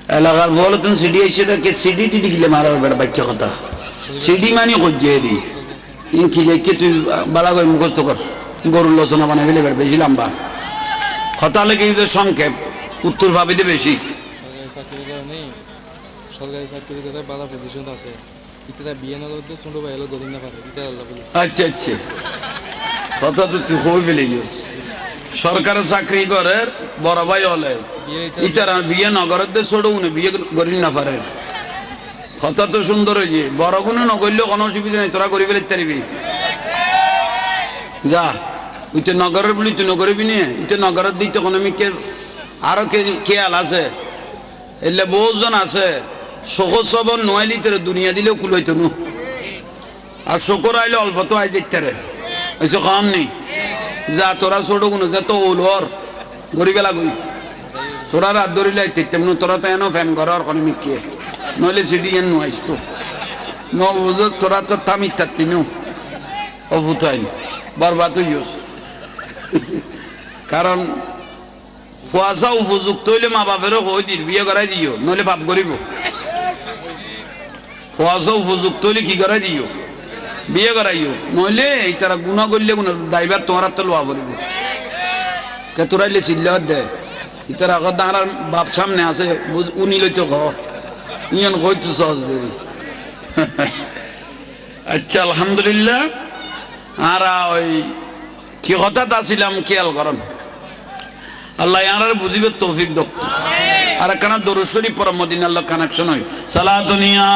এলাকার বলতন সিডি এসে দেখে সিডি টিডি গিলে মারার বেড়া বাক্য কথা সিডি মানে খুঁজে দি কি দেখে তুই বালা করে মুখস্থ কর গরুর লোচনা বানাই গেলে বেশি লম্বা কথা লেগে সংক্ষেপ উত্তর ভাবিতে বেশি সরকারি চাকরি করে বালা পজিশন আছে ইতরা বিয়ে না করতে ছোট ভাই হলো গদিন না পারে ইতরা আল্লাহ বলে আচ্ছা আচ্ছা কথা তো তুই কই ফেলে গিয়েছ সরকারি চাকরি করে বড় ভাই হলে ইতারা বিয়ে নগরের দে ছোট উনি বিয়ে করি না পারে কথা তো সুন্দর হয়েছে বড় কোনো নগরলেও কোনো অসুবিধা নেই তোরা করি ফেলে পারবি যা ওইটা নগরের বলি তুই নগরবি নিয়ে ইটা নগরের দিক তখন আমি কে আরো খেয়াল আছে এলে বহুজন আছে শোকর সবর নোয়াইলি তোর দুনিয়া দিলেও কুল হইতো নু আর শোকর আইলে অল্প তো আই দেখতে রে এসে খাম নেই যা তোরা ছোট কোনো যা তো ওলর গরিবেলা গই তোরা রাত ধরিলে তেমন তোরা তো এনো ফ্যান ঘর কোনো মিকিয়ে নইলে সিডি এন নোয়াইস তো ন বুঝস তোরা তো থামি থাকতি নো অভূতাইন বরবাদ হইস কারণ ফুয়াশা উপযুক্ত হইলে মা বাপেরও হই দিল বিয়ে করাই দিও নইলে পাপ করিব ফুয়াশা উপযুক্ত হইলে কি করাই দিও বিয়ে করাইও নইলে এই তারা গুণা করলে কোনো দায়ভার তোমার তো লোয়া পড়িব কে তোরাইলে চিল্লার দে ইতার আগত দাঁড়ার বাপ সামনে আছে উনি লইতো ইয়ান কইতো সহজ দেরি আচ্ছা আলহামদুলিল্লাহ আর ওই কি হঠাৎ আসিলাম খেয়াল করেন আল্লাহ ইয়ার বুঝিবে তৌফিক দক আর কানা দরুদ শরীফ পড়া মদিনা আল্লাহ কানেকশন হয় সালাতুনিয়া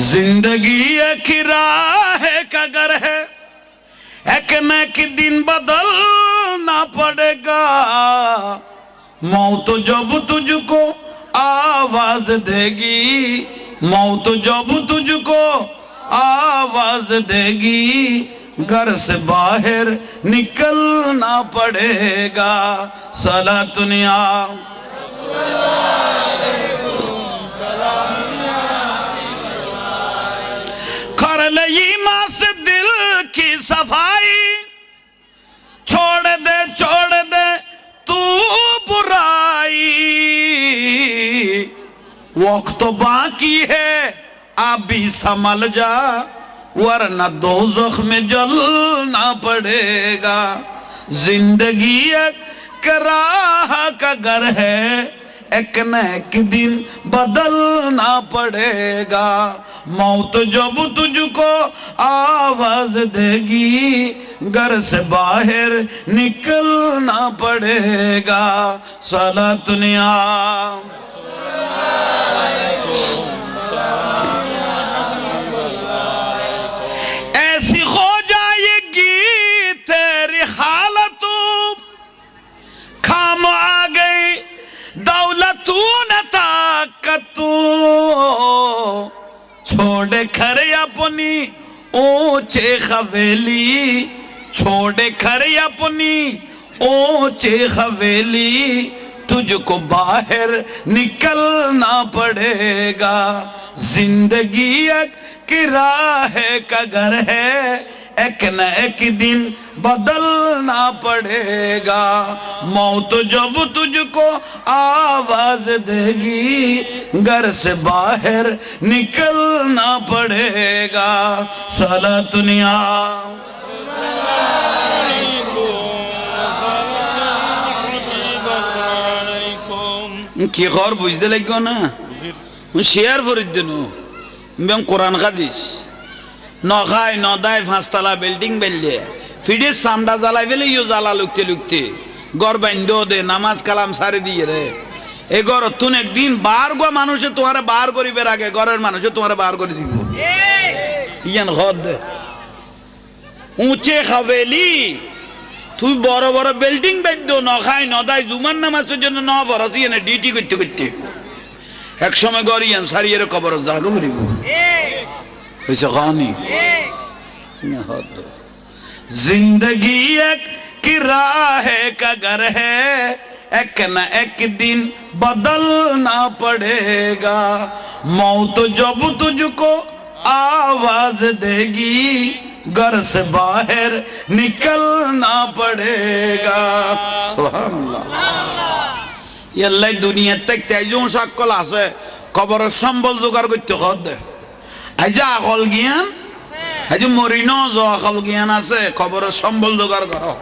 जिंदगी एक राह का घर है एक न एक दिन बदलना पड़ेगा मौत जब तुझको आवाज देगी मौत जब तुझको आवाज देगी घर से बाहर निकलना पड़ेगा सलातुनिया कर ले ईमान से दिल की सफाई छोड़ दे तू बुराई वक्त बाकी है अभी संभल जा वरना दोज़ख में जलना पड़ेगा जिंदगी एक राह का घर है एक न एक दिन बदलना पड़ेगा मौत जब तुझको आवाज देगी घर से बाहर निकलना पड़ेगा सलातुनिया ऐसी हो जाएगी तेरी हालत खाम आ गई दौलत न ताकत छोड़े खरे अपनी ऊंचे हवेली छोड़े खरे अपनी ऊंचे हवेली तुझको बाहर निकलना पड़ेगा जिंदगी एक किराए का घर है एक न एक दिन बदलना पड़ेगा मौत जब तुझको आवाज देगी घर से बाहर निकलना पड़ेगा सलातुनिया কি খবর বুঝতে লাগবে না শেয়ার করে দেন কোরআন হাদিস নখায় নদায় পাঁচতলা বিল্ডিং বেললে ফিডের সামডা জ্বালাই ফেলে ইও জ্বালা লুকতে লুকতে গড় বাইন্দ দে নামাজ কালাম সারে দিয়ে রে এই গড় তুন একদিন বার গো মানুষে তোমার বার করিবার আগে ঘরের মানুষে তোমার বার করে দিব ইয়ান হদ দে উঁচে হাভেলি তুই বড় বড় বিল্ডিং বাইন্দ নখায় নদায় জুমার নামাজের জন্য ন ফরসি এনে ডিউটি করতে করতে এক সময় গড় ইয়ান সারিয়ে কবর জাগো করিব ऐसे खानी जिंदगी एक किराए का घर है एक न एक दिन बदलना पड़ेगा मौत जब तुझको आवाज देगी घर से बाहर निकलना पड़ेगा सुभान अल्लाह ইয়াল্লাই দুনিয়ার থেকে তেজন সকল আছে কবরের সম্বল জোগাড় করতে হবে আজ আকল জ্ঞান আজ মরিন আকল জ্ঞান আছে কবরের সম্বল জোগাড় করো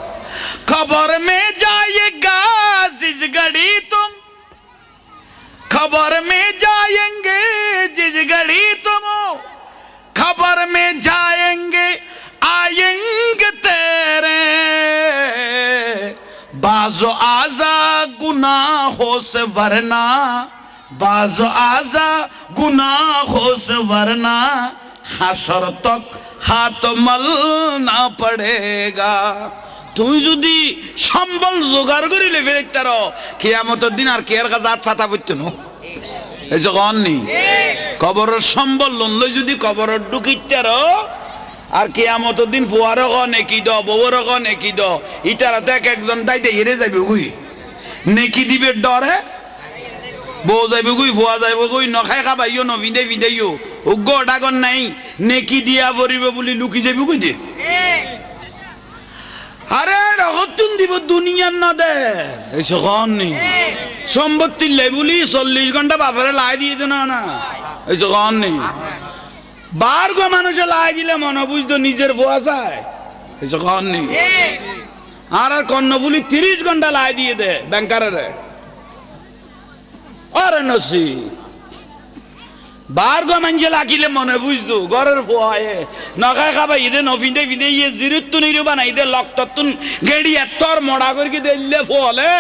खबर में जाएगा जिस घड़ी तुम खबर में जाएंगे जिस घड़ी तुम खबर में जाएंगे आएंगे तेरे बाज़ो आज़ा गुनाहों से वरना बाज़ो आज़ा गुनाहों से वरना हशर तक खात्मल ना पड़ेगा তুই যদি সম্বল জোগাড় করিলে ফেরতার কিয়ামতের দিন আর কেয়ার কাছে হাত ফাতা পড়তো না এই যে গন্নি কবরের সম্বল লই যদি কবরের ঢুকিতার আর কিয়ামতের দিন ফুয়ার নেকি দ বউর নেকি দ ইটারাতে এক একজন দাইতে হেরে যাবে গুই নেকি দিবে ডরে বউ যাইবে গুই ফুয়া যাইবে গুই নখাই খাবাইও ন ভিদে ভিদেইও ও গোটাগন নাই নেকি দিয়া পড়িবে বলি লুকি যাবে গুই দে আরে রহতুন দিব দুনিয়ার না দে এই সখন নেই সম্পত্তি লেবুলি 40 ঘন্টা বাপরে লাই দিয়ে দেন না এই সখন নেই বার গো মানুষে লাই দিলে মনে বুঝতো নিজের ভুয়া চায় এই সখন নেই আর কর্ণফুলি 30 ঘন্টা লাই দিয়ে দে ব্যাংকারে আরে নসি বার গো মানুষে লাগিলে মনে বুঝতো ঘরের ভুয়ায়ে নখায় খাবা ইদে নফিদে ফিদে ইয়ে জিরুত্তু নিরুবা না ইদে লক্ততুন গেড়ি এত্তর মড়া করে দিলে ফলে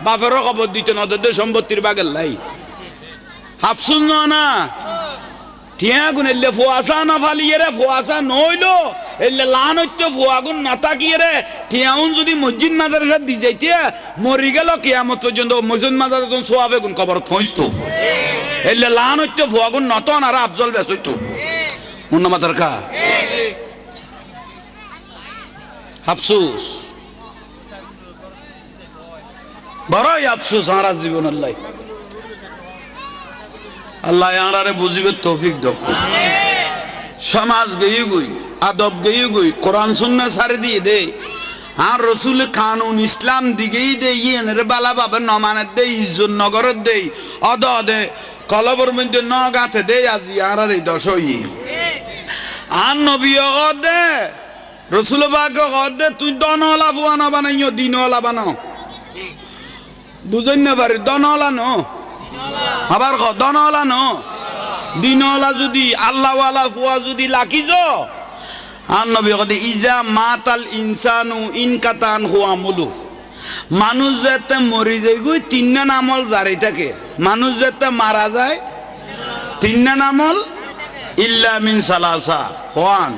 বাপেরও খবর দিতে না ওদের সম্পত্তির বাগের লাই হাফসুল না টিয়া গুণ এলে ফুয়াশা না ফালিয়ে রে ফুয়াশা নইলো এলে লান হচ্ছে ফুয়াগুন না তাকিয়ে রে টিয়াউন যদি মসজিদ মাদ্রাসা দি যাইতে মরি গেল কিয়ামত পর্যন্ত মসজিদ মাদ্রাসা সোয়াবে গুণ খবর পৌঁছতো এলে লান হচ্ছে ফুয়াগুন নতন আর আফজল বেসইতো মুন্না মাতার কা আফসোস বড়ই আফসোস সারা জীবন আল্লাহ আল্লাহ আনারে বুঝিবে তৌফিক দাও সমাজ গই গই আদব গই গই কোরআন সুন্নাহ সারি দিয়ে দে আর রাসূল কানুন ইসলাম দিগেই দে ইয়েনের বালা বাবা নমানের দে ইজ্জত নগরের দে অদদে কলবর মধ্যে নগাতে দে আজি আনারে দশই আর নবী গদে রাসূল পাক গদে তুই দনওয়ালা ফুয়ানা বানাইও দিনওয়ালা বানাও বুঝেন না পারে দনওয়ালা নো আবার দনওয়ালা নো দিনওয়ালা যদি আল্লাহওয়ালা ফুয়া যদি লাকিজ আর নবী কদে ইজা মাতাল ইনসানু ইনকাতান হুয়া মুলু মানুষ যাতে মরি যায় গই তিনটা নামল জারি থাকে মানুষ যাতে মারা যায় তিনটা নামল ইল্লা মিন সালাসা ওয়ান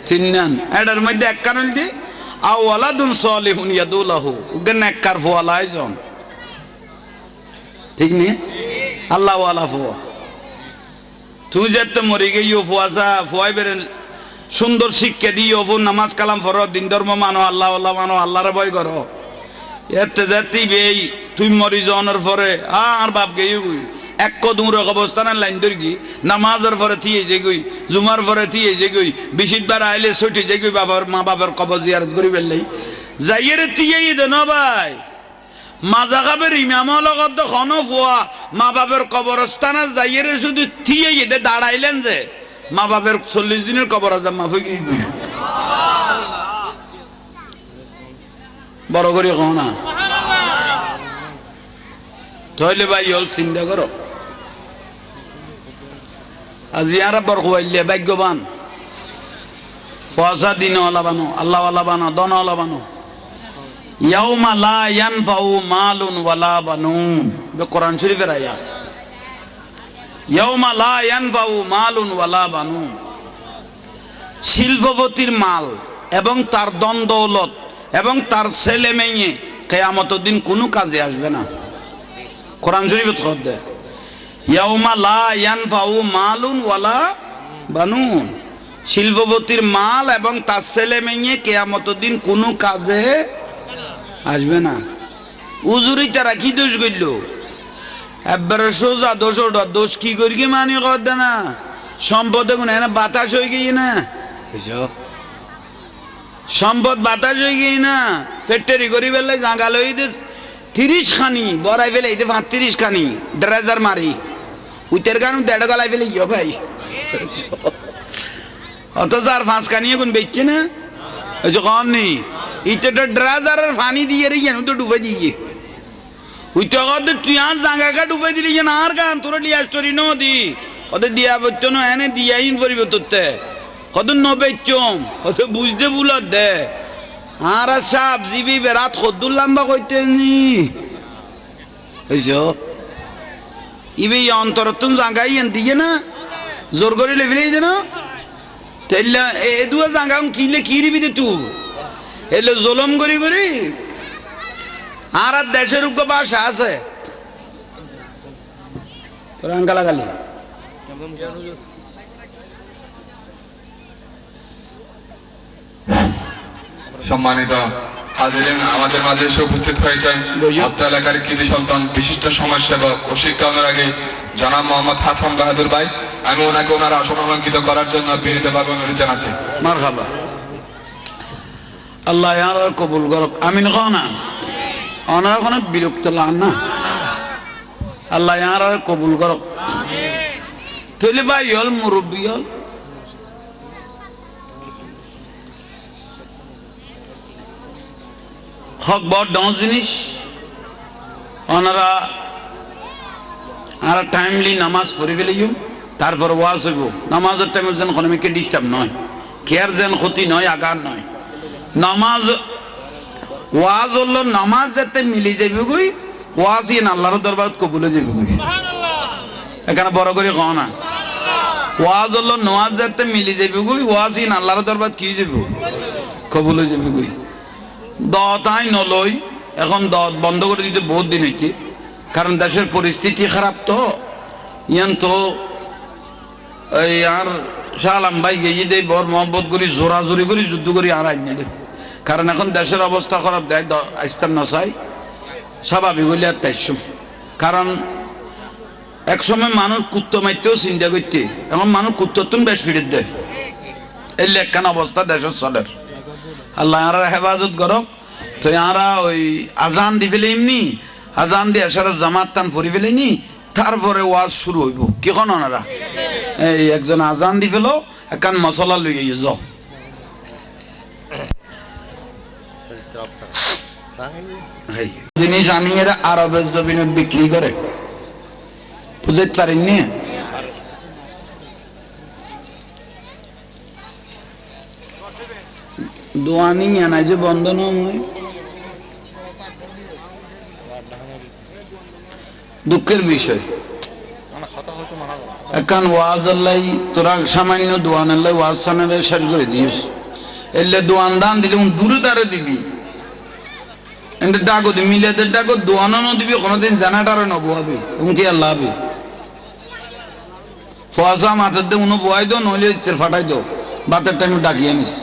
তিননান এটার মধ্যে এক কারণ দি আওয়ালাদুন সালিহুন ইয়াদুলাহু উগেন এককার ফুয়া লাইজন ঠিক নেই আল্লাহ ওয়ালা ফুয়া তুই যাতে মরি গিয়েও ফুয়াশা ফুয়াই বেরেন সুন্দর শিক্ষা দিও ফু নামাজ কালাম ফর দিন ধর্ম মানো আল্লাহ আল্লাহ মানো আল্লাহরে ভয় করো এতে যাতি বেই তুই মরি জনের পরে আর বাপ গেই এক কদুর অবস্থান লাইন ধরি নামাজের পরে থিয়ে যে গই জুমার পরে থিয়ে যে গই বিশিতবার আইলে ছুটি যে গই বাবার মা বাবার কবর জিয়ারত করি ফেললেই যাইয়ের থিয়ে দেন ভাই মাজা কাবের ইমামর লগত খন ফুয়া মা বাপের কবরস্থানে যাইয়ের শুধু থিয়ে দে দাঁড়াইলেন যে মা বাপের 40 দিনের কবর আজাম মাফ হয়ে গই বড় করে কও না তাহলে ভাই হল চিন্তা করো আজি আর বর খুয়াইলে ভাগ্যবান ফসা দিনওয়ালা বানো আল্লাহওয়ালা বানো দনওয়ালা বানো ইয়াউমা লা ইয়ানফাউ মালুন ওয়ালা বানুন কোরআন শরীফের আয়াত ইয়াউমা লা ইয়ানফাউ মালুন ওয়ালা বানুন শিল্পপতির মাল এবং তার ধন দৌলত এবং তার ছেলে মেয়ে কিয়ামতের দিন কোনো কাজে আসবে না কোরআন শরীফত খদ দে ইয়াউমা লা ইয়ানফাউ মালুন ওয়ালা বানুন শিল্পপতির মাল এবং তার ছেলে মেয়ে কিয়ামতের দিন কোনো কাজে আসবে না উজুরি তারা কি দোষ করল একবারে সোজা দোষ কি করি মানি কর দে না সম্পদে কোনো বাতাস হয়ে গিয়ে না সম্পদ বাতাস হয়ে গিয়ে না ফ্যাক্টরি করি বেলে জাঙ্গাল হয়ে 30 খানি বড়াই ফেলে 35 খানি ড্রেজার মারি উইতের গান 1.5 গলায় ফেলে ইয়ো ভাই অথচ আর 5 খানি এখন বেচছে না ওই যে কন নেই ইতে তো ড্রেজারের পানি দিয়ে রে তো ডুবে দিয়ে উইতে কত তুই আর জাঙ্গাকা ডুবে দিলি না আর গান তোর লিয়া স্টোরি নো দি ওদের দিয়া বচ্চন এনে দিয়াইন পরিব তোতে কত নবেচম কত বুঝতে বুলত দে আর সাপ জিবি বেরাত খদ্দুর লম্বা কইতে নি বুঝছো ইবে অন্তরতুন জাঙ্গাই এন দিয়ে না জোর করে লেভেলে যেন তেল্লা এ দুয়া জাঙ্গা কিলে কিরিবি দে তুই এলে জলম করি করি আর দেশের উগ্র ভাষা আছে রাঙ্গা লাগালি সম্মানিত হাজিরিন, আমাদের মাঝে এসে উপস্থিত হয়েছেন আপনার এলাকার কৃতি সন্তান বিশিষ্ট সমাজসেবক ও শিক্ষা অনুরাগী জনাব মোহাম্মদ হাসান বাহাদুর ভাই। আমি ওনাকে ওনার আসন অলঙ্কিত করার জন্য বিনীতভাবে অনুরোধ জানাচ্ছি। মারহাবা। আল্লাহ আর কবুল করক। আমিন খানা ওনারা কোনো বিরক্ত লান না, আল্লাহ আর কবুল করক। তৈলে ভাই হল মুরব্বী হল হক বড় ডাউন জিনিস ওনারা আর টাইমলি নামাজ পড়ে ফেলিম তারপর ওয়াজ হইব। নামাজের টাইমে যেন কোনো মেয়েকে ডিস্টার্ব নয়, কেয়ার যেন ক্ষতি নয়, আগার নয়। নামাজ ওয়াজ হলো নামাজ যাতে মিলি যাবে গই, ওয়াজ ইন আল্লাহর দরবার কবুলে যাবে গই। এখানে বড় করে কও না, ওয়াজ হলো নামাজ যাতে মিলি যাবে গই, ওয়াজ ইন আল্লাহর দরবার কি যাবে কবুলে যাবে গই। দতাই নলই এখন দত বন্ধ করে দিতে বহুত দিন হইতে, কারণ দেশের পরিস্থিতি খারাপ। তো ইয়ান তো এই আর শালাম ভাই গিয়ে দেয় বর মহব্বত করি জোরাজোরি করি যুদ্ধ করি আর আইন দেয়, কারণ এখন দেশের অবস্থা খারাপ। দেয় আইস্তার নসাই স্বাভাবিক হইলে আর তাইসম, কারণ এক সময় মানুষ কুত্তো মারতেও চিন্তা করতে, এখন মানুষ কুত্তর বেশ ফিরে দেয়। এই লেখান অবস্থা দেশের চলের। আল্লাহ আর হেফাজত করক। তো আরা ওই আজান দি ফেলে এমনি আজান দিয়ে সারা জামাত টান ফরি ফেলেনি, তারপরে ওয়াজ শুরু হইব। কি কোন ওনারা এই একজন আজান দি ফেলো একান মশলা লইয়ে যাও। জিনিস আনি এরা আরবের জমিনে বিক্রি করে, বুঝতে পারেননি? দোয়ানি আনাই যে বন্ধ নয়, দুঃখের বিষয়। এখন ওয়াজ আল্লাহ তোরা সামান্য দোয়ান আল্লাহ ওয়াজ সামনে শেষ করে দিস, এলে দোয়ান দান দিলে দূরে দাঁড়ে দিবি, এতে ডাকো দিবি, মিলেদের ডাকো দোয়ানো দিবি, কোনোদিন জানাটারও নবুয়াবি কি আল্লাহ হবি ফোয়াশা মাথার দিয়ে উনো বয়াই দো, নইলে ইচ্ছের ফাটাই দো, বাতের টাইমে ডাকিয়ে নিস।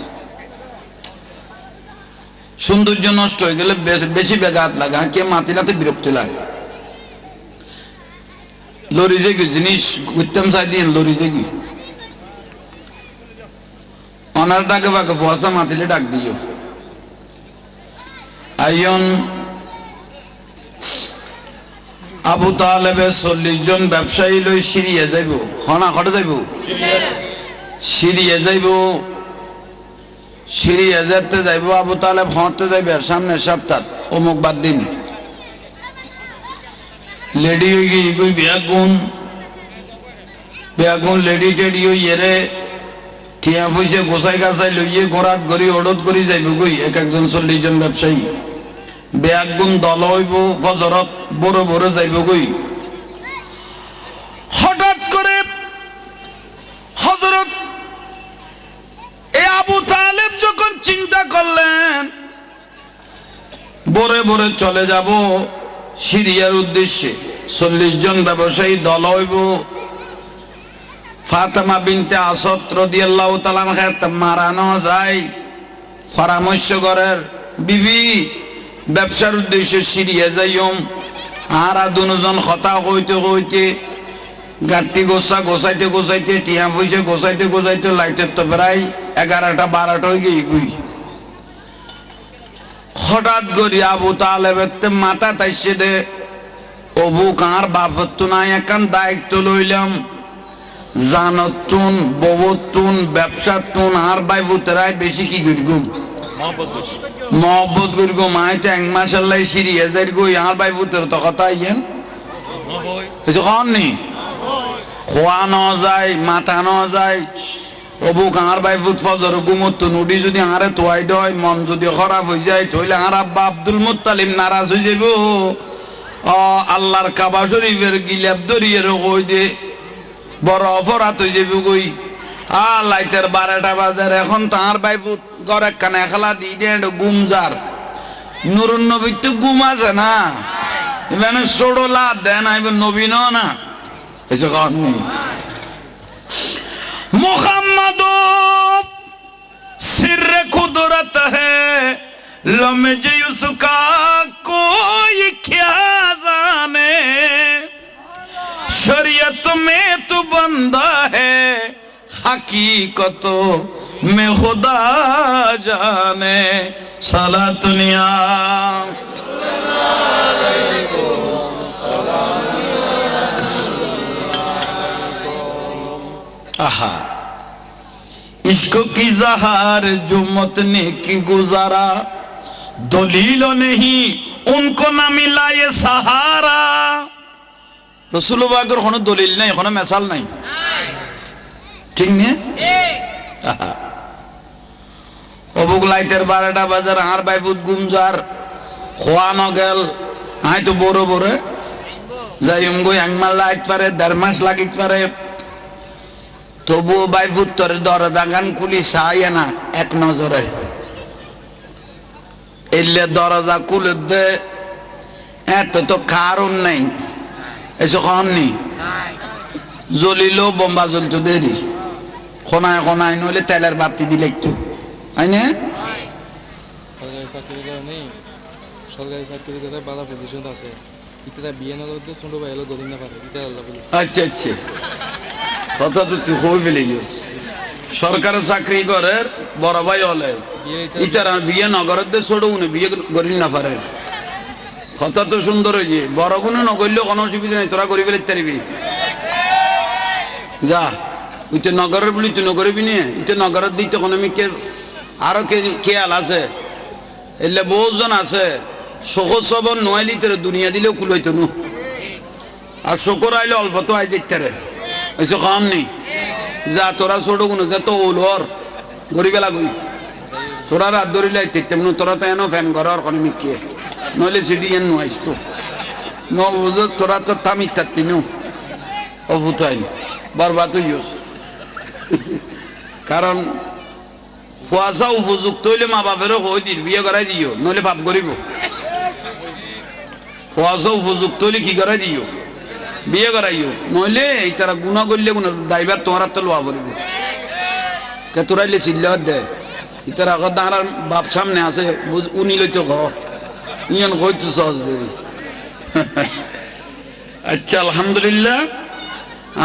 সৌন্দর্য নষ্ট হয়ে গেলে বেশি বেগাত লাগা, কে মাতিলাতে বিরক্তি লাগে। লরি যে জিনিস ঘুরতাম চাই দিন লরি যে অনার ডাকে বাকে ফসা মাতিলে ডাক দিও। আইন আবু তালেবের 40 জন ব্যবসায়ী লই সিরিয়া যাইব, খনা খটে যাইব, সিরিয়া যাইব, সিরিয়া যেতে যাইব। আবু তালেব হতে যাইবে সামনের সপ্তাহ অমুক বাদ দিন লেডি হয়ে গিয়ে কই বেগুন লেডি টেডি হইয়ে ঠিয়া পয়সা গোসাই গাছাই লইয়ে গোড়াত গড়ি অডত করি যাইব গই। এক একজন 40 জন ব্যবসায়ী বেগুন দল হইব, ফজরত বড় বড় যাইব গই। হঠাৎ করে হযরত আবু তালেব যখন চিন্তা করলেন বরে বরে চলে যাব সিরিয়ার উদ্দেশ্যে, 40 জন ব্যবসায়ী দল হইব। ফাতেমা বিনতে আসাদ রাদিয়াল্লাহু তাআলা আনহা মারানো যায়, পরামর্শ করেন বিবি ব্যবসার উদ্দেশ্যে সিরিয়া যাইম। আর দুজন কথা কইতে কইতে গাড়ি গোসাইতে গোসাইতে টিয়া পয়সা গোসাইতে গোসাইতে লাইটের তো প্রায় 11টা 12টা হয়ে গিয়ে গুই। হঠাৎ করে আবু তালেবের মাথা তাইছে দে অবু কার বাপত্তু নাই একান দায়িত্ব লইলাম জানতুন ববতুন ব্যবসাতুন আর ভাই ভূতেরাই বেশি কি করগুম মহব্বত করগুম আয় তো এক মাস আল্লাহ সিরিয়াস যাই গই আর ভাই ভূতের তো কথা আইয়েন কিছু কন নি খোয়া ন যায় মাথা ন যায় অবু কার ভাই ভূত ফজর গুমত নুডি যদি আরে তোয়াই দয় মন যদি খারাপ হয়ে যায় তাহলে আর আব্বা আব্দুল মুত্তালিব নারাজ হয়ে যাব আল্লাহর কাবা শরীফের গিলাপ দরিয়ে কই দে বড় অপরাধ হয়ে যাবে কই লাইটের 12টা বাজার এখন তার ভাই ভূত ঘরে কানে খেলা দিয়ে দে গুমজার নুরুন নবীর তো গুম আছে না এখানে ছোড়ো লাভ দেয় না এবার নবীন না এসে কন নেই मोहम्मद सिर कुदरत है लम्ज उसका कोई क्या जाने शरीयत में तू बंदा है हकीकत में खुदा जाने साला दुनिया आहा इसको की जहार जो मत ने की गुजारा दलीलो नहीं उनको ना मिला ये सहारा रसूलुल्लाह কোনো দলিল নাই কোনো মিসাল নাই ঠিক নে অবুক লাইটের 12টা বাজার আর বাইফুত গুমজার খোয়ানো গেল আই তো বড় বড় যাইম গই একমাল লাইট পারে 1.5 মাস লাগিত পারে তবুও ভাই ভুত্তরের দরজা গান খুলি চাই না এক নজরে এলে দরজা খুলে দে এত তো কারণ নেই এসে কন নি জ্বলিলেও বোম্বা জ্বলতো দেরি কোনায় কোনায় নইলে তেলের বাতি দিলে একটু তাই না সরকারি চাকরিতে ভালো পজিশন আছে ইতরা বিয়ে না করতে ছোট ভাই হলো গদিন না পারে ইতরা আল্লাহ বলে আচ্ছা আচ্ছা কথা তো তুই কই ফেলে গেছ সরকারি চাকরি করে বড় ভাই হলে ইতারা বিয়ে নগরের দে ছোট উনি বিয়ে করি না পারে কথা তো সুন্দর হয়েছে বড় কোনো নগরলেও কোনো অসুবিধা নেই তোরা করি ফেলে পারবি যা ইতে নগরের বলি তুই নগরবি নিয়ে ইতে নগরের দিতে কোনো কে আরো খেয়াল আছে এলে বহুজন আছে সহজ সবন নয়ালি তোর দুনিয়া দিলেও কুলাইতো নু আর শকর আইলে অল্প তো আই দেখতে রে এসে খাম নেই যা তোরা ছোট কোনো যা তো ওলর গরিবেলা গই তোরা রাত ধরিলে তেমন তোরা তো এনো ফ্যান ঘর কোনো মিকে নইলে সিডি এন নোয়াইস তো ন বুঝস তোরা তো থামি থাকতি নো অভুতাইন বরবাদ হইস কারণ ফুয়াশা উপযুক্ত হইলে মা বাপেরও হই দিল বিয়ে করাই দিও নইলে পাপ করিব ফুয়াশা উপযুক্ত হইলে কি করাই দিও বিয়ে করাইও নইলে এই তারা গুণা করলে গুণ দায়বার তোমার তো লোয়া পড়িব কে তোরাইলে চিল্লার দে ইতার আগত দাঁড়ার বাপ সামনে আছে উনি লইতো খ ইয়ন কইতো সহজ দেরি আচ্ছা আলহামদুলিল্লাহ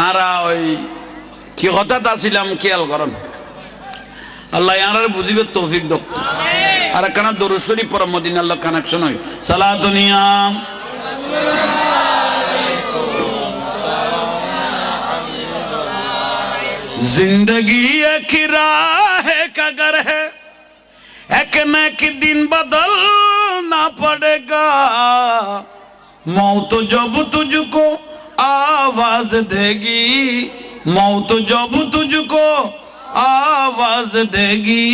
আর ওই কি হঠাৎ আসিলাম খেয়াল করেন আল্লাহ ইয়ার বুঝিবে তৌফিক দক আর কানা দরুদ শরীফ পরম মদিনা আল্লাহ কানেকশন হয় সালাতুনিয়া जिंदगी एक राह का घर है एक न एक दिन बदलना पड़ेगा मौत जब तुझको आवाज देगी मौत जब तुझको आवाज देगी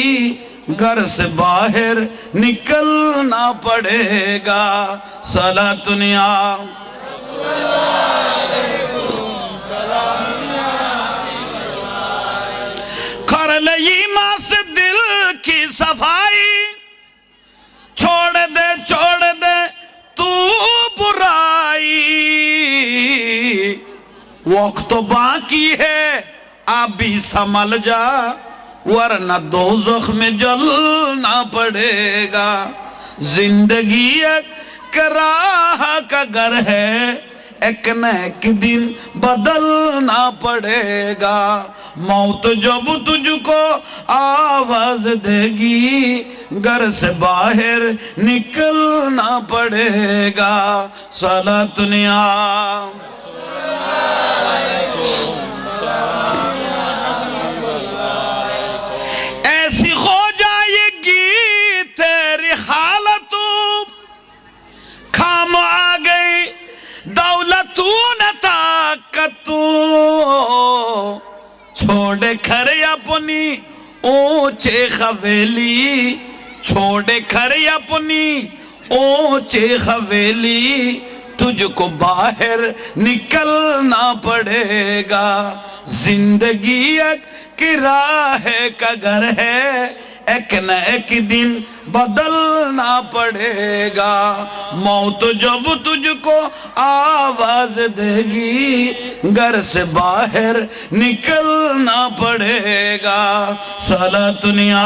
घर से बाहर निकलना पड़ेगा सला दुनिया कर ले ईमान से दिल की सफाई छोड़ दे तू बुराई वक्त बाकी है अभी संभल जा वरना दोज़ख में जलना पड़ेगा जिंदगी एक राह का घर है एक न एक दिन बदलना पड़ेगा मौत जब तुझको आवाज देगी घर से बाहर निकलना पड़ेगा साला दुनिया ऐसी हो जाएगी तेरी हालत खाम आ गई दौलत न ताकत छोड़े घर अपनी ऊंचे हवेली छोड़े घर अपनी ऊंचे हवेली तुझको बाहर निकलना पड़ेगा जिंदगी एक किराए का घर है एक न एक दिन बदलना पड़ेगा मौत जब तुझको आवाज देगी घर से बाहर निकलना पड़ेगा साला दुनिया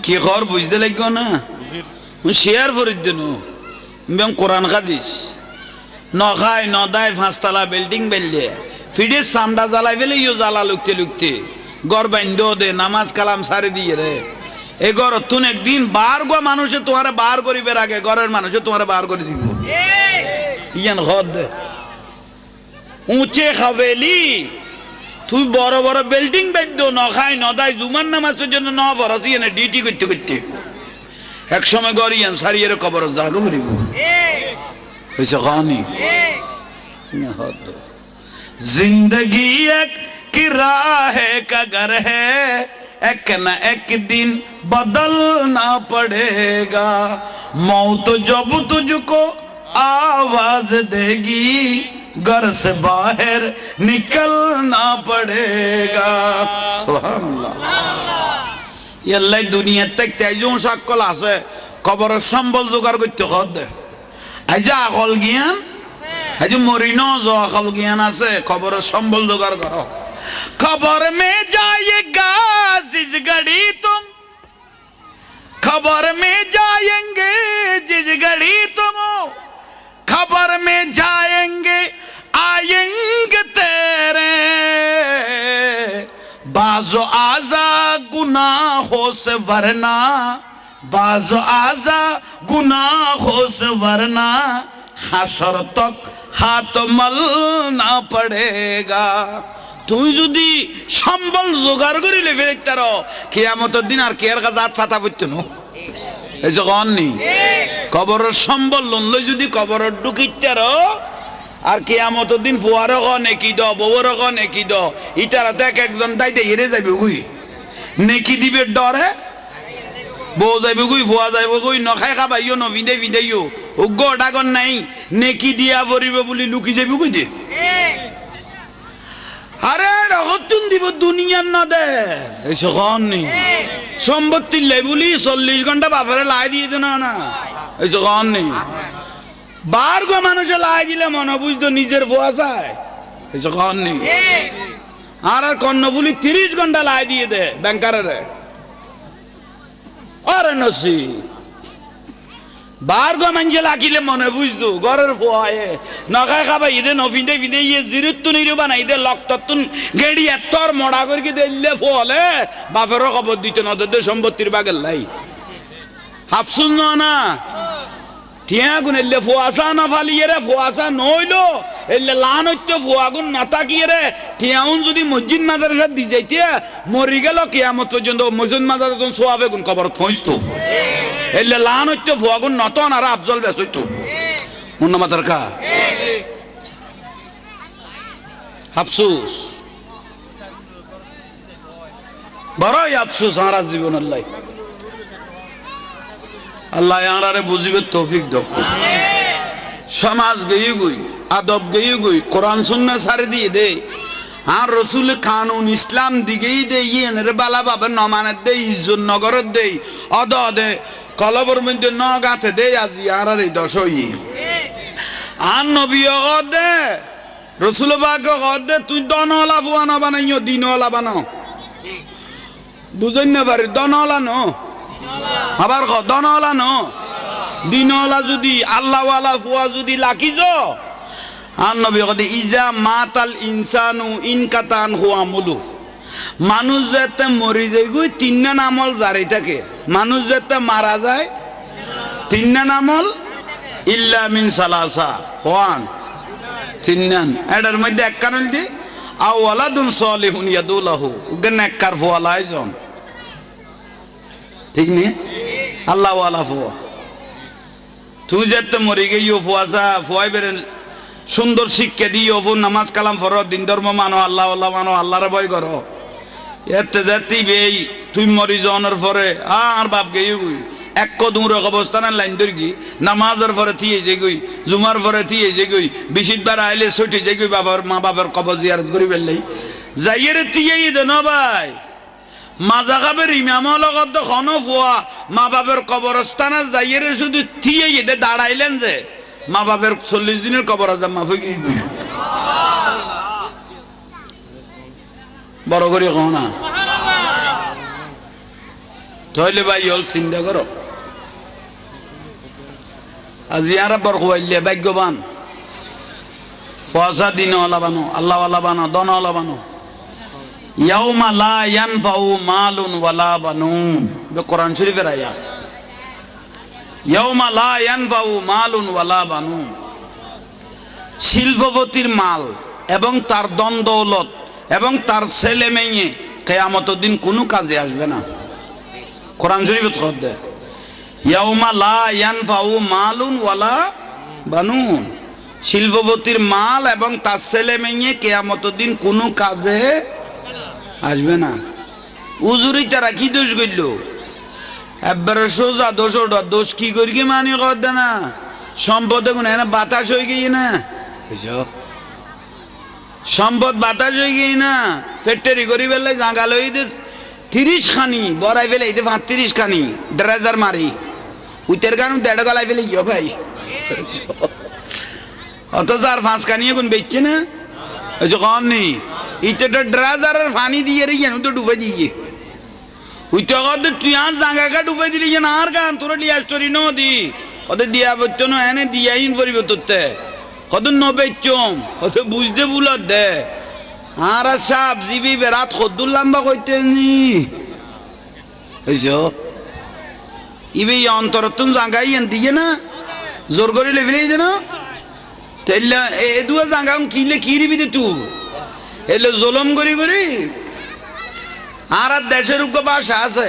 কি খবর বুঝতে লাগবে না শেয়ার করে দিন বেম কোরআন হাদিস ন খায় ন দায় পাঁচতলা বিল্ডিং বেললে ফিডে সামডা জ্বালাই ফেলে ইও জ্বালা লুকতে লুকতে গড় বাইন্দ দে নামাজ কালাম সারি দিয়ে রে এ ঘর তুন একদিন বার গো মানুষে তোমারে বার করিবার আগে ঘরের মানুষে তোমারে বার করে দিব ইয়ান হদ উঁচে হাভেলি তুই বড় বড় বিল্ডিং বাদ্য ন খায় ন দায় জুমার নামাজের জন্য ন বরস ইয়ানে ডিউটি করতে করতে এক সময় গড় ইয়ান সারিয়ে কবর জাগো করিব হইছে খানি হদ जिंदगी एक किराए का घर है एक न एक दिन बदलना पड़ेगा मौत जब तुझको आवाज देगी घर से बाहर निकलना पड़ेगा सुभान अल्लाह यल्ला दुनिया तक तेजों सकल আছে কবরের সম্বল জোগাড় করতে হবে আজা আকল জ্ঞান आज मोरिनो जो अकल ज्ञान আছে खबर संबल जोगार करो खबर में जाएगा जिस घड़ी तुम खबर में जाएंगे जिस घड़ी तुम खबर में जाएंगे आएंगे तेरे बाजो आजा गुनाहों से वरना बाजो आजा गुनाहों से वरना हाशर तक हाथ मलना पड़ेगा তুই যদি সম্বল জোগাড় করিলে ফেরত কিয়ামতের দিন আর কেয়ার কাছে হাত ফাতা পড়তো না এই যে গন্নি কবরের সম্বল লই যদি কবরের ঢুকিতার আর কিয়ামতের দিন ফুয়ার নেকি দ বউর নেকি দ ইটারাতে একজন দাইতে হেরে যাবে গুই নেকি দিবে ডরে বউ যাইব গুই ফুয়া যাইব গুই নখাই খাবাইও ন ভিদে ভিদেইও উগ্র ডাগন নাই নেকি দিয়া পড়িব বলি লুকি যাবি কই দে আরে রগতুন দিব দুনিয়ার না দে এই সখন নি সম্পত্তি লাই বলি 40 ঘন্টা বাপরে লাই দিয়ে দেনা না এই সখন নি বার গো মানুষে লাই দিলে মন বুঝতো নিজের ফুয়া চায় এই সখন নি আর কর্ণফুলি 30 ঘন্টা লাই দিয়ে দে ব্যাংকারে আরে নসি বার গো মানজে লাগিলে মনে বুঝতো ঘরের ফোয়ায়ে নখায় খাবা ইদে নফিদে ফিদে ইয়ে জিরুত্তু নিরুবা না ইদে লক্ততুন গেড়ি এত্তর মড়া করে কি দিলে ফলে বাপেরও খবর দিতে না দে সম্পত্তির বাগের লাই হাফসুন না টিয়া গুন এলে ফোয়াসা না ফালিয়ে রে ফোয়াসা নইলো এলে লান হচ্ছে ফোয়াগুন না তাকিয়ে রে টিয়াউন যদি মসজিদ মাদ্রাসা দি যাইতে মরি গেল কিয়ামত পর্যন্ত মসজিদ মাদ্রাসা সোয়াবে গুন খবর পৌঁছতো এলে লান হচ্ছে ফোয়াগুন নতন আর আফজল বেশ হইতো মুন্ন মাতার কা আফসোস বড়ই আফসোস সারা জীবন আল্লাহ আল্লাহ আরে বুঝিবে তৌফিক দাও সমাজ গই গই আদব গই গই কোরআন সুন্নাহ সারে দিয়ে দে আর রাসূল কানুন ইসলাম দিগেই দে ইয়েনের বালা বাবা নমানের দে ইজ্জত নগরের দে অদ দে কলবর মধ্যে নগাতে দে আজি আর এই দশই আর নবী দে রাসূল পাক দে তুই দনওয়ালা ফুয়ানা বানাইও দিনওয়ালা বানাও বুঝেন না পারে দনওয়ালা ন আবার দনওয়ালা ন দিনওয়ালা যদি আল্লাহওয়ালা ফুয়া যদি লাকিজ আর নবী কতে ইজা মাতাল ইনসানু ইনকাতান হুয়া মুলু মানুষ যাতে মরি যায় গই তিনটা আমল জারি থাকে মানুষ যাতে মারা যায় তিনটা আমল ইল্লা মিন সালাসা হওয়ান তিননান এটার মধ্যে এক কারণ দি আও ওয়ালাদুন সালিহুন ইয়াদুলাহু উগেন এক কার ফুয়ালা আইজন ঠিক নি আল্লাহ ওয়ালা ফুয়া তুই যাতে মরি গিয়ে ফুয়াশা ফুয়াই বেরেন সুন্দর শিক্ষা দিও ফু নামাজ কালাম পড়ো দিন ধর্ম মানো আল্লাহ আল্লাহ মানো আল্লাহরে ভয় করো এতে যাতি বেই তুই মরি জনের পরে আর বাপ গেই এক কদুর অবস্থানের লাইন ধরি নামাজের পরে থিয়ে যে গই জুমার পরে থিয়ে যে গই বিশিতবার আইলে ছুটি যে গই বাবার মা বাবার কবর জিয়ারত করি ফেললেই যাইয়ের থিয়ে দেন ভাই মাজা কাবের ইমামর লগত খন ফুয়া মা বাপের কবরস্থানে যাইয়ের শুধু থিয়ে দাঁড়াইলেন যে মা বাপের 40 দিনের কবর আজাম মাফ হয়ে গই বড় করে কও না তাহলে ভাই হল চিন্তা করো আজি আর বর খুয়াইলে ভাগ্যবান ফসা দিন ওলা বানো আল্লাহ ওয়ালা বানো দন ওলা বানো ইয়াউমা লা ইয়ানফাউ মালুন ওয়ালা বানুন কোরআন শরীফের আয়াত ইয়াউমা লা ইয়ানফাউ মালুন ওয়ালা বানুন শিল্পপতির মাল এবং তার ধন দৌলত এবং তার ছেলে মেয়ে কিয়ামতের দিন কোনো কাজে আসবে না কোরআন শরীফত কত দেয় ইয়াউমা লা ইয়ানফাউ মালুন ওয়ালা বানুন শিল্পপতির মাল এবং তার ছেলে মেয়ে কিয়ামতের দিন কোনো কাজে আসবে না উজুরি তারা কি দোষ করল একবারে সোজা দোষ কি করি কি মানি কর দে না সম্পদে কোনো এনে বাতাস হয়ে গিয়ে না সম্পদ বাতাস হয়ে গিয়ে না ফ্যাক্টরি করি ফেললে জাঙ্গাল হয়ে 30 খানি বড়াই ফেলে 35 খানি ড্রেজার মারি উইতের গান 1.5 গলাই ফেলে ইয় ভাই অথচ আর 5 খানি এখন বেচছে না ওই যে কন নেই ইতে তো ড্রেজারের পানি দিয়ে রে যেন তো ডুবে দিয়ে উইতে কত তুই আর জাঙ্গাকা ডুবে দিলি যেন আর গান তোর লিয়া স্টোরি ন দি ওদের দিয়া বচ্চ ন এনে দিয়াইন পরিব তোতে কত নবেচম কত বুঝতে বুলত দে আর সাপ জিবি বেরাত খদ্দুর লাম্বা কইতে নি হইছো ইবে অন্তরতুন জাঙ্গাই এন দিয়ে না জোর করে লেভেলে যেন তেল্লা এ দুয়া জাঙ্গাম কিলে কিরিবি দে তুই এলে জলম করি করি আর দেশের উগ্র ভাষা আছে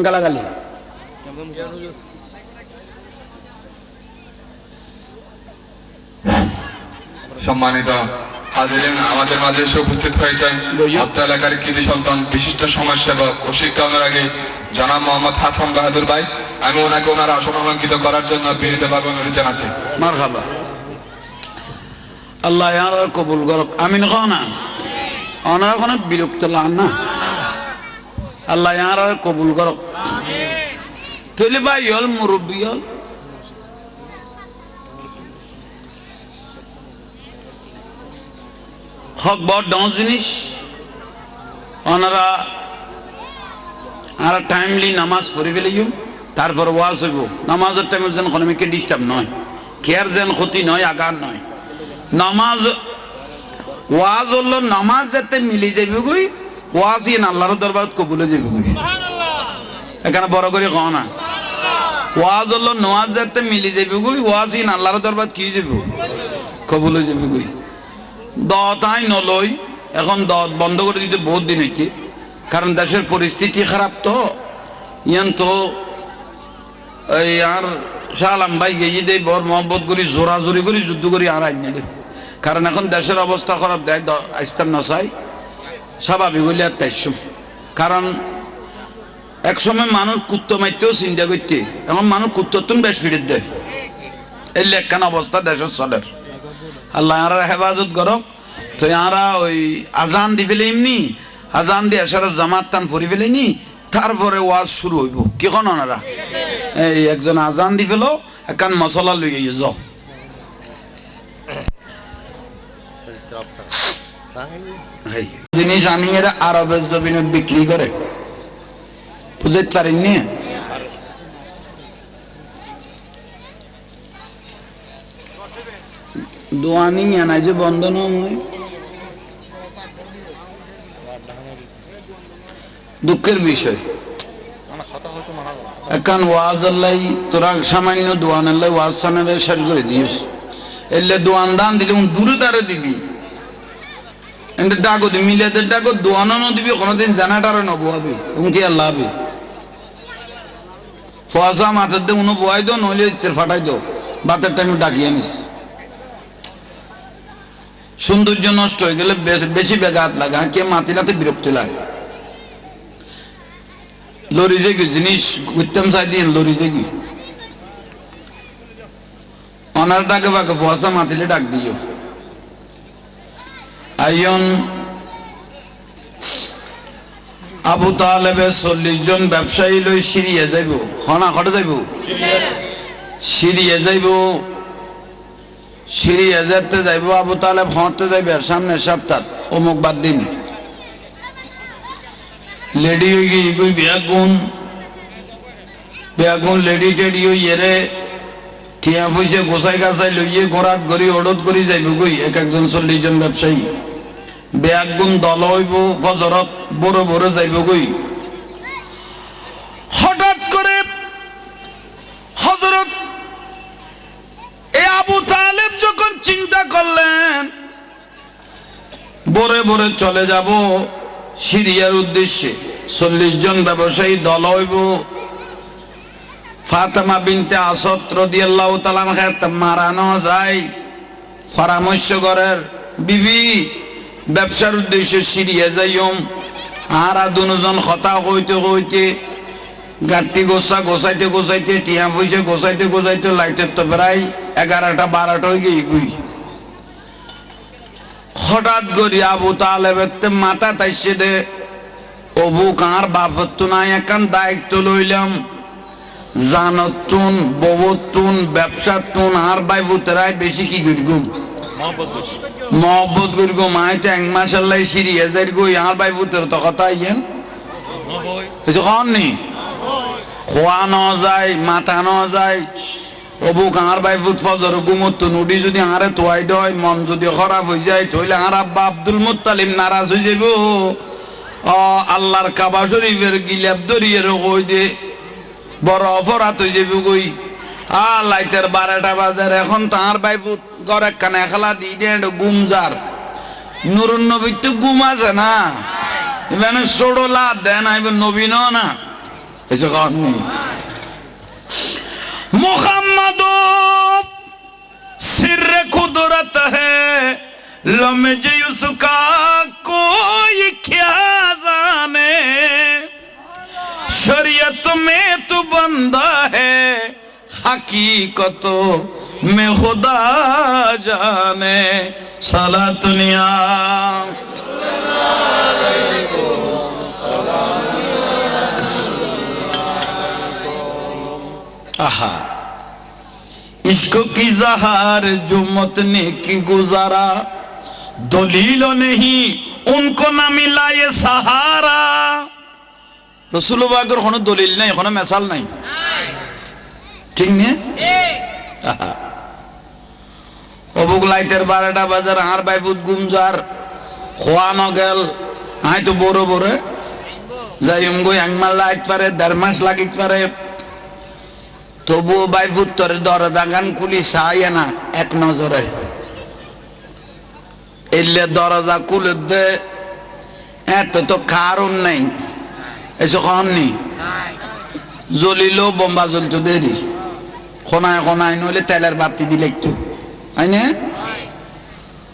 গালাগালি সম্মানিত হাজিরিন আমাদের মাঝে এসে উপস্থিত হয়েছেন অত্র এলাকার কৃতি সন্তান বিশিষ্ট সমাজসেবক ও শিক্ষকের আগে জনাব মোহাম্মদ হাসান বাহাদুর ভাই আমি ওনাকে ওনার আসন অলঙ্কিত করার জন্য বিনীতভাবে অনুরোধ জানাচ্ছি মারহাবা আল্লাহ আর কবুল করক আমিন খানা ওনারা কোনো বিরক্ত লান না আল্লাহ আর কবুল করক তাহলে ভাই হল মুরব্বী হল হক বড় ডাউন জিনিস ওনারা আর টাইমলি নামাজ পড়ে ফেলিম তারপর ওয়াজ হইব নামাজের টাইমে যেন কোনো মেয়েকে ডিস্টার্ব নয় কেয়ার যেন ক্ষতি নয় আগার নয় নামাজ ওয়াজ হলো নামাজ যাতে মিলি যাবে গই ওয়াজ ইন আল্লাহর দরবার কবুল হয়ে যাবে গই এখানে বড় করে কও না ওয়াজ হলো নামাজ যাতে মিলি যাবে গই ওয়াজ ইন আল্লাহর দরবার কি যাবে কবুল হয়ে যাবে গই দত আই নলই এখন দত বন্ধ করে দিতে বহুত দিন হইছে কারণ দেশের পরিস্থিতি খারাপ তো ইয়ান তো এই আর শালাম ভাই গিয়ে দেয় বর মহব্বত করি জোরাজোরি করি যুদ্ধ করি আর আইন দে কারণ এখন দেশের অবস্থা খারাপ দেয় আইস্তান নসাই স্বাভাবিক হইলে আর তাইসম কারণ এক সময় মানুষ কুত্ত মারতেও চিন্তা করতে এখন মানুষ কুত্তর বেশ ফিরে দেয় এই লেখান অবস্থা দেশের চলের আল্লাহ আর হেফাজত করক তো আরা ওই আজান দি ফেলে এমনি আজান দিয়ে সারা জামাত টান ফরি ফেলে নি তারপরে ওয়াজ শুরু হইব কি কোন ওনারা এই একজন আজান দি ফেলো একান মশলা লইয়ে যাও জিনিস আনি এরা আরবের জমিনে বিক্রি করে বুঝাইতে পারেননি দোয়ানি নাই যে বন্ধন দুঃখের বিষয় এখন ওয়াজ আল্লাহ তোরা সামান্য দোয়ান আল্লাহ ওয়াজ সানারে শেষ করে দিয়েছ এলে দোয়ান দান দিলে দূরে তারে দিবি এদের ডাকো দিবি মিলেদের ডাকো দোয়ানো দিবি কোনোদিন জানাটারও নবুয়াবি উনকি আল্লাহ আবি ফোয়াশা মাথার দিয়ে উনো বয়াই দো নইলে ইচ্ছের ফাটাই দো বাতের টাইমে ডাকিয়ে নিস সৌন্দর্য নষ্ট হয়ে গেলে বেশি বেগাত লাগা কে মাতিলাতে বিরক্তি লাগে লরি যে জিনিস ঘুরতাম চাই দিন লরি যে কি অনার ডাকে বাকে ফোয়াশা মাতিলে ডাক দিও আইন আবু তালেবের 40 জন ব্যবসায়ী লই সিরিয়া যাইব খনা খটে যাইব সিরিয়া যাইব সিরিয়া যেতে যাইব আবু তালেব হতে যাইবে সামনে সপ্তাহ অমুক বাদ দিন লেডি হয়ে গিয়ে গই বেগুন লেডি টেডি হইয়ে রে ঠিয়া পয়সা গোসাই গাছাই লইয়ে গোড়াত গড়ি অডত করি যাইব গই এক একজন 40 জন ব্যবসায়ী বেগুন দল হইব ফজরত বড় বড় যাইব গই হঠাৎ করে হযরত আবু তালেব যখন চিন্তা করলেন বরে বরে চলে যাব সিরিয়ার উদ্দেশ্যে 40 জন ব্যবসায়ী দল হইব ফাতেমা বিনতে আসাদ রাদিয়াল্লাহু তাআলা আনহা মারানো যায় পরামর্শ করেন বিবি ব্যবসার উদ্দেশ্যে সিরিয়া যাইম আর দুজন কথা কইতে গাড়ি গোসাইতে টিয়া পয়সা গোসাইতে লাইটের তো প্রায় 11টা 12টা হয়ে গই হঠাৎ করে আবু তালেবের মাথা তাইছে দে অবু কার বাপত নাই এখন দায়িত্ব লইলাম জানতুন ববতুন ব্যবসাতুন আর ভাই ভূতেরাই বেশি কি করিগুম মহব্বত করিগুম আইতে 1 মাস আল্লাহ সিরিয়া যাই গই আর ভাই ভূতের তো কথা আইয়েন এসে কন নি খোয়া ন যায় মাথা ন যায় অবু কার ভাই ভূত ফজর ঘুমত নুডি যদি আরে তোয়াই দয় মন যদি খারাপ হয়ে যায় তাহলে আর আব্বা আব্দুল মুত্তালিব নারাজ হয়ে যাব আল্লাহর কাবা শরীফের গিলাপ দরিয়ে কই দে বড় অপরাধ হয়ে যাবে গই লাইটের 12টা বাজার এখন তার ভাই ভূত ঘর একখানে খেলা দিয়ে দেন গুমজার নুরুন নবী তো গুম আছে না এখানে ছোড়লা দেন আইব নবীন না এসে কারণ নেই मुहम्मद सिर कुदरत है लम्ज उसका कोई क्या जाने शरीयत में तू बंदा है हकीकत में खुदा जाने सला दुनिया आहा इसको की जहार जो मत ने की गुजारा दलीलो नहीं उनको ना मिला ये सहारा रसूलुल्लाह अगर কোনো দলিল নাই কোনো মিসাল নাই ঠিক নে আহা অবুক লাইটের 12টা বাজার আর ভাই ফুট গুমজার খোয়ানো গেল আই তো বড় বড় যাইম গো একমাল লাইট পারে 1.5 মাস লাগিত পারে তবুও ভাই ফুত্তরের দরজা গান খুলি চায় না এক নজরে এলে দরজা খুলে দে এত তো কারণ নেই এসে কননি জ্বলিলেও বোম্বা জ্বলতো দেরি কোনায় নইলে তেলের বাতি দিলে একটু তাই না